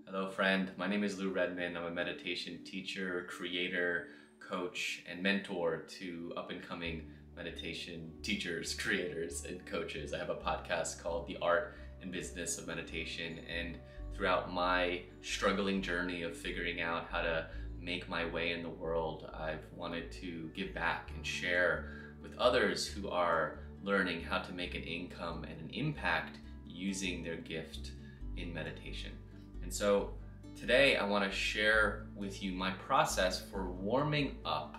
Hello friend, my name is Lou Redman. I'm a meditation teacher, creator, coach, and mentor to up-and-coming meditation teachers, creators, and coaches. I have a podcast called The Art and Business of Meditation, and throughout my struggling journey of figuring out how to make my way in the world, I've wanted to give back and share with others who are learning how to make an income and an impact using their gift in meditation. And so today I want to share with you my process for warming up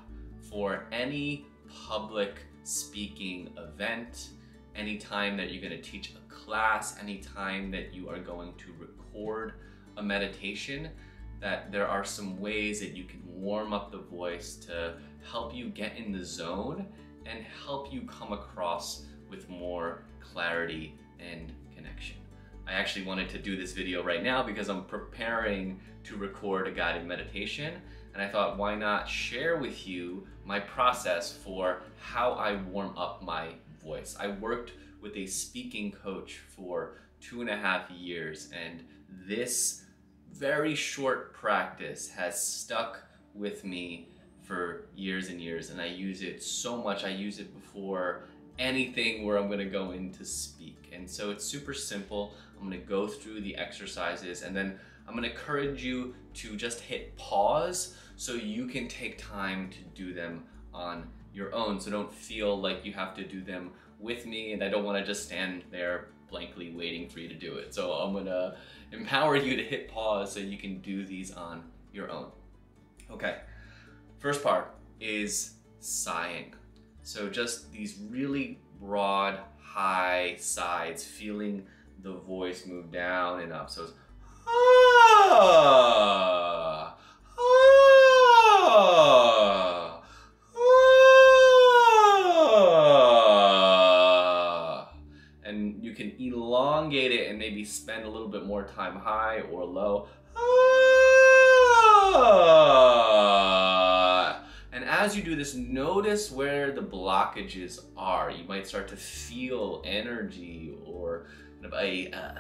for any public speaking event, anytime that you're going to teach a class, anytime that you are going to record a meditation, that there are some ways that you can warm up the voice to help you get in the zone and help you come across with more clarity and connection. I actually wanted to do this video right now because I'm preparing to record a guided meditation, and I thought, why not share with you my process for how I warm up my voice. I worked with a speaking coach for 2.5 years, and this very short practice has stuck with me for years and years, and I use it so much. I use it before anything where I'm going to go in to speak. And so it's super simple. I'm going to go through the exercises, and then I'm going to encourage you to just hit pause so you can take time to do them on your own. So don't feel like you have to do them with me, and I don't want to just stand there blankly waiting for you to do it. So I'm going to empower you to hit pause so you can do these on your own. Okay, first part is sighing. So just these really broad, high sides, feeling the voice move down and up. So it's ah, ah, ah. And you can elongate it and maybe spend a little bit more time high or low. Ah. And as you do this, notice where the blockages are. You might start to feel energy or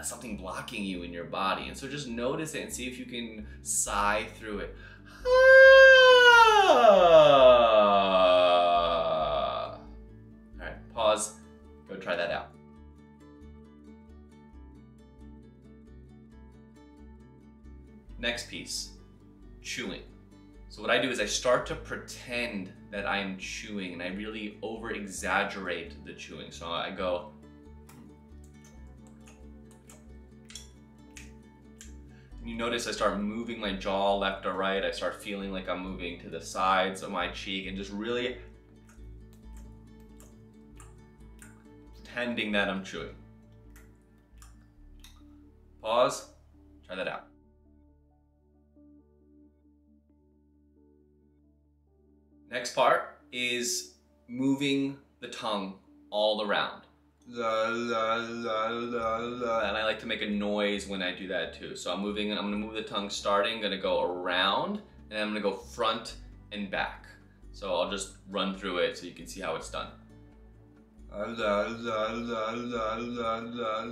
something blocking you in your body. And so just notice it and see if you can sigh through it. All right, pause, go try that out. Next piece, chewing. So what I do is I start to pretend that I'm chewing, and I really over-exaggerate the chewing. So I go, and you notice I start moving my jaw left or right. I start feeling like I'm moving to the sides of my cheek and just really pretending that I'm chewing. Pause, try that out. Next part is moving the tongue all around. La, la, la, la, la. And I like to make a noise when I do that too. So I'm gonna move the tongue starting, gonna go around, and I'm gonna go front and back. So I'll just run through it so you can see how it's done. La, la, la, la, la, la, la, la,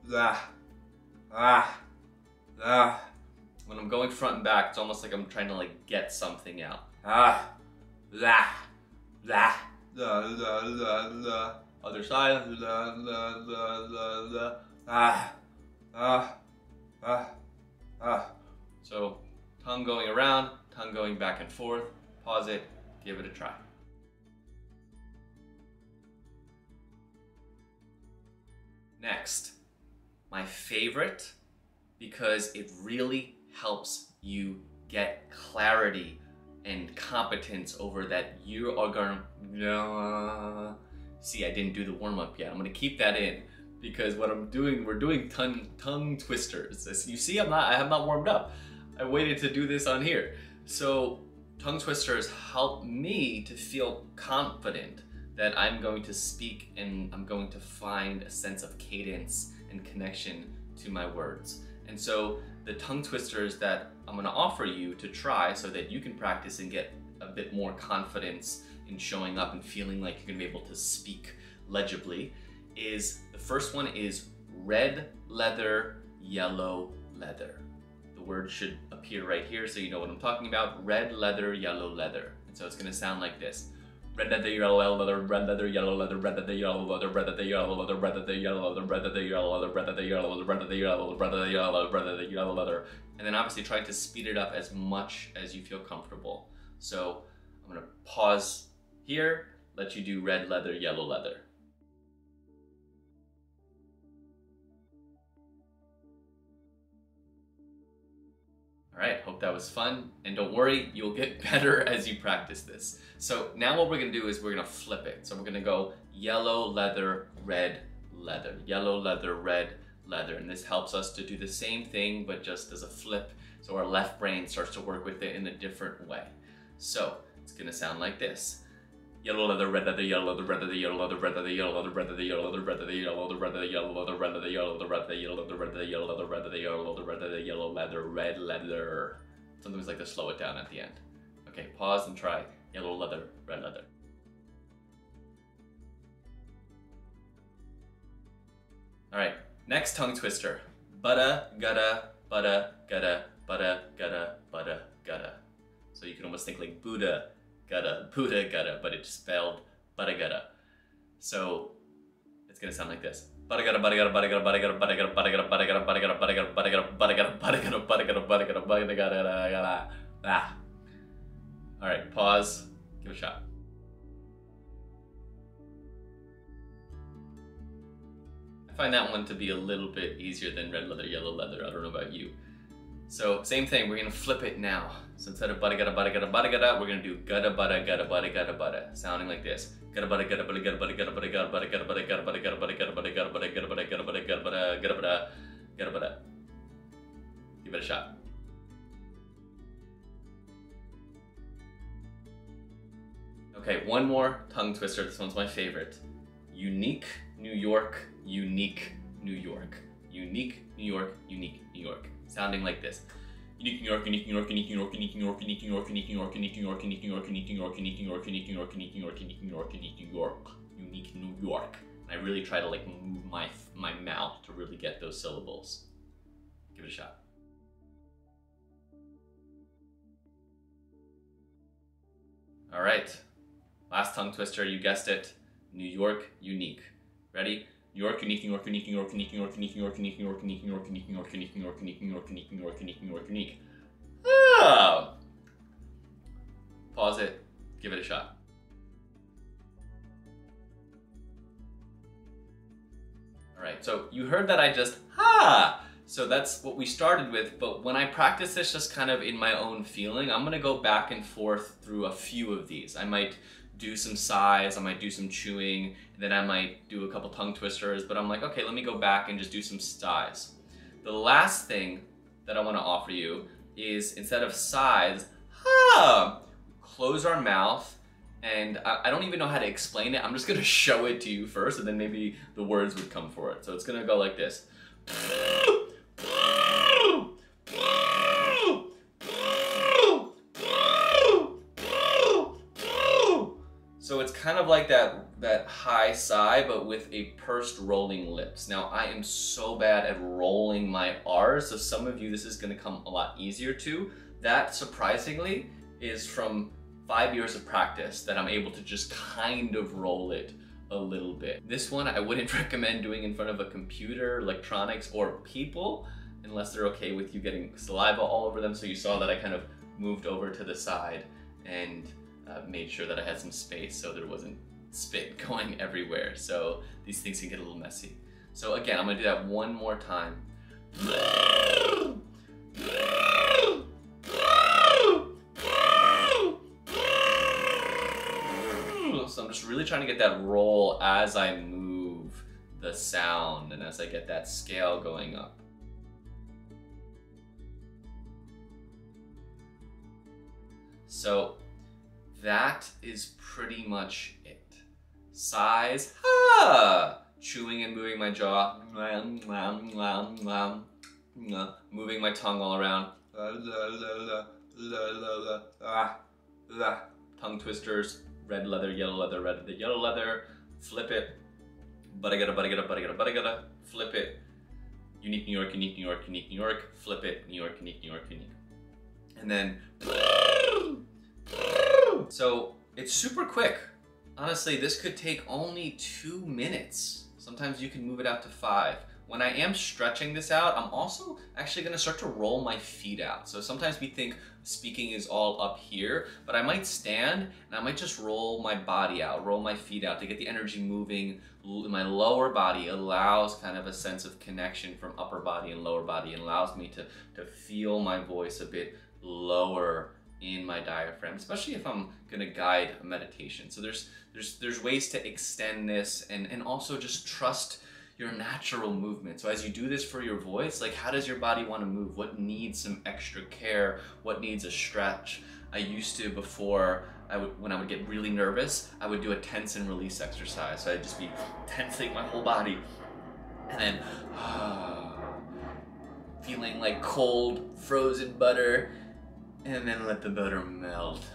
la, la, la. When I'm going front and back, it's almost like I'm trying to get something out. Ah, la, la, la, la, la, la. Other side. La, la, la, la, la. Ah, ah, ah, ah. So tongue going around, tongue going back and forth. Pause it, give it a try. Next, my favorite, because it really helps you get clarity and competence over that you are gonna, see, I didn't do the warm-up yet. I'm gonna keep that in because what I'm doing, we're doing tongue twisters. As you see, I have not warmed up. I waited to do this on here. So tongue twisters help me to feel confident that I'm going to speak and I'm going to find a sense of cadence and connection to my words. And so the tongue twisters that I'm going to offer you to try so that you can practice and get a bit more confidence in showing up and feeling like you're going to be able to speak legibly is, the first one is red leather yellow leather. The word should appear right here so you know what I'm talking about. Red leather, yellow leather. And so it's gonna sound like this. Red leather, yellow leather, red leather, yellow leather, red leather, yellow leather, red leather, yellow leather, red leather, yellow leather, red leather, yellow leather, red leather, yellow leather, red leather, yellow leather, red leather, yellow leather, red leather, yellow leather. And then obviously try to speed it up as much as you feel comfortable. So I'm gonna pause here, let you do red leather, yellow leather. All right, hope that was fun. And don't worry, you'll get better as you practice this. So now what we're gonna do is we're gonna flip it. So we're gonna go yellow leather, red leather, yellow leather, red leather. And this helps us to do the same thing, but just as a flip. So our left brain starts to work with it in a different way. So it's gonna sound like this. Yellow leather, red leather, yellow leather, red leather, yellow leather, red leather, yellow leather, red leather, yellow leather, red leather, yellow leather, red leather, yellow leather, red leather, yellow leather, red leather, yellow leather, red leather, yellow leather, red leather, yellow leather, red leather, yellow leather, red leather. Sometimes like to slow it down at the end. Okay, pause and try yellow leather, red leather. All right, next tongue twister. Butta, gutta, butta, gutta, butta, gutta, butta, gutta. So you can almost think like Buddha, gutta, but it's spelled butta gutta. So it's gonna sound like this. Butta gutta, butta gutta, butta gutta, butta gutta, butta gutta, butta gutta, butta gutta, butta gutta, butta gutta, butta gutta, butta gutta, butta gutta, butta gutta, butta gutta, butta gutta, ah. All right, pause, give it a shot. I find that one to be a little bit easier than red leather, yellow leather. I don't know about you. So same thing, we're gonna flip it now. So instead of butta gutta, butta gutta, butta gutta, we're gonna do gutta, butta, gutta, butta, gutta, butta, sounding like this. Gutta, butta, gutta, butta, gutta, butta, gutta, butta, gutta, butta, gutta, butta, gutta, butta, gutta, butta, gutta, butta, gutta, butta, gutta, butta, gutta, butta, gutta, butta, gutta, butta. Give it a shot. Okay, one more tongue twister. This one's my favorite. Unique New York, unique New York. Unique New York, unique New York. Sounding like this. Unique New York, unique New York, unique New York, unique New York, unique New York, unique New York, unique New York, unique New York, unique New York, unique New York, unique New York, unique New York, unique New York, unique New York, unique New York. I really try to like move my mouth to really get those syllables. Give it a shot. All right, last tongue twister, you guessed it. New York, unique. Ready? New York, unique, New York, unique, New York, unique, New York, unique, New York, unique, New York, unique, New York, unique, New York, unique, New York, unique, New York, unique, New York, unique, New York, unique. Ah! Pause it, give it a shot. All right, so you heard that I just ha. So that's what we started with, but when I practice this just kind of in my own feeling, I'm gonna go back and forth through a few of these. I might do some sighs, I might do some chewing, and then I might do a couple tongue twisters, but I'm like, okay, let me go back and just do some sighs. The last thing that I want to offer you is instead of sighs, ha, close our mouth, and I don't even know how to explain it. I'm just gonna show it to you first, and then maybe the words would come for it. So it's gonna go like this. So it's kind of like that high sigh, but with a pursed rolling lips. Now I am so bad at rolling my R's, so some of you this is gonna come a lot easier to. That surprisingly is from 5 years of practice that I'm able to just kind of roll it a little bit. This one I wouldn't recommend doing in front of a computer, electronics, or people, unless they're okay with you getting saliva all over them. So you saw that I kind of moved over to the side and made sure that I had some space so there wasn't spit going everywhere. So these things can get a little messy. So again, I'm gonna do that one more time. So I'm just really trying to get that roll as I move the sound and as I get that scale going up. So that is pretty much it. Sighs, ha! Chewing and moving my jaw, moving my tongue all around, tongue twisters, red leather, yellow leather, red leather, yellow leather, flip it, butta gutta, butta gutta, butta gutta, butta gutta, flip it, unique New York, unique New York, unique New York, flip it, New York, unique New York, unique. And then, so it's super quick. Honestly, this could take only 2 minutes. Sometimes you can move it out to 5. When I am stretching this out, I'm also actually gonna start to roll my feet out. So sometimes we think speaking is all up here, but I might stand and I might just roll my body out, roll my feet out to get the energy moving. My lower body allows kind of a sense of connection from upper body and lower body, and allows me to feel my voice a bit lower in my diaphragm, especially if I'm gonna guide a meditation. So there's ways to extend this and also just trust your natural movement. So as you do this for your voice, like, how does your body want to move? What needs some extra care? What needs a stretch? I used to, before, when I would get really nervous, I would do a tense and release exercise. So I'd just be tensing my whole body and then feeling like cold frozen butter, and then let the butter melt.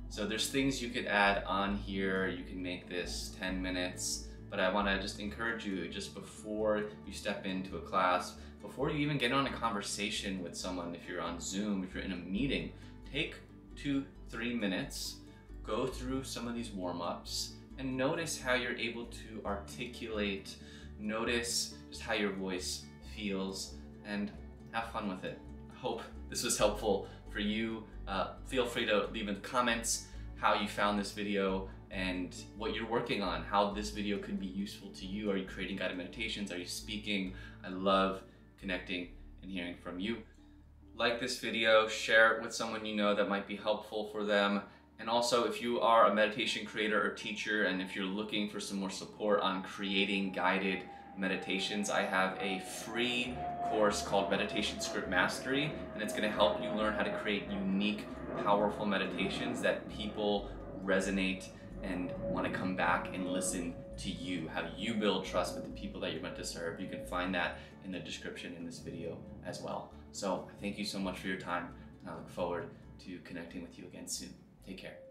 So there's things you could add on here. You can make this 10 minutes. But I want to just encourage you, just before you step into a class, before you even get on a conversation with someone, if you're on Zoom, if you're in a meeting, take 2-3 minutes, go through some of these warm-ups, and notice how you're able to articulate, notice just how your voice feels, and have fun with it. I hope this was helpful for you. Feel free to leave in the comments how you found this video and what you're working on, how this video could be useful to you. Are you creating guided meditations? Are you speaking? I love connecting and hearing from you. Like this video, share it with someone you know that might be helpful for them. And also, if you are a meditation creator or teacher, and if you're looking for some more support on creating guided meditations, I have a free course called Meditation Script Mastery, and it's going to help you learn how to create unique, powerful meditations that people resonate and want to come back and listen to you, how you build trust with the people that you're meant to serve. You can find that in the description in this video as well. So thank you so much for your time, and I look forward to connecting with you again soon. Take care.